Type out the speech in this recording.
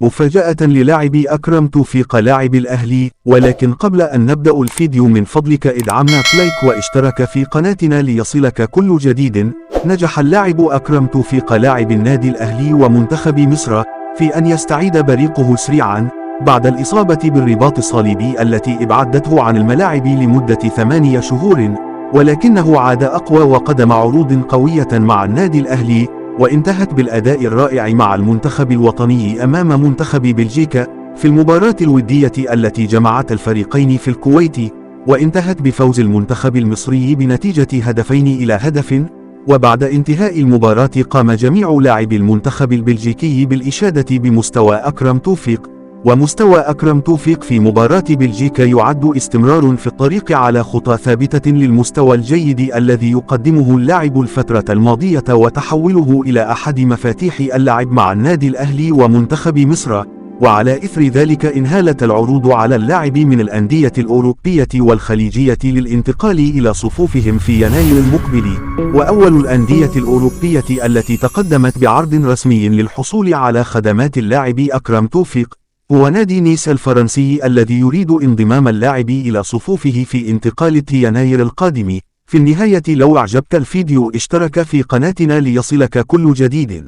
مفاجأة للاعب أكرم توفيق لاعب الأهلي. ولكن قبل أن نبدأ الفيديو من فضلك ادعمنا بلايك واشترك في قناتنا ليصلك كل جديد. نجح اللاعب أكرم توفيق لاعب النادي الأهلي ومنتخب مصر في أن يستعيد بريقه سريعا بعد الإصابة بالرباط الصليبي التي ابعدته عن الملاعب لمدة 8 شهور، ولكنه عاد أقوى وقدم عروض قوية مع النادي الأهلي، وانتهت بالأداء الرائع مع المنتخب الوطني أمام منتخب بلجيكا في المباراة الودية التي جمعت الفريقين في الكويت، وانتهت بفوز المنتخب المصري بنتيجة 2-1. وبعد انتهاء المباراة قام جميع لاعبي المنتخب البلجيكي بالإشادة بمستوى أكرم توفيق. ومستوى أكرم توفيق في مباراة بلجيكا يعد استمرار في الطريق على خطى ثابتة للمستوى الجيد الذي يقدمه اللاعب الفترة الماضية، وتحوله إلى أحد مفاتيح اللعب مع النادي الأهلي ومنتخب مصر. وعلى إثر ذلك انهالت العروض على اللاعب من الأندية الأوروبية والخليجية للانتقال إلى صفوفهم في يناير المقبل. وأول الأندية الأوروبية التي تقدمت بعرض رسمي للحصول على خدمات اللاعب أكرم توفيق هو نادي نيس الفرنسي الذي يريد انضمام اللاعب إلى صفوفه في انتقالة يناير القادم. في النهاية لو أعجبك الفيديو اشترك في قناتنا ليصلك كل جديد.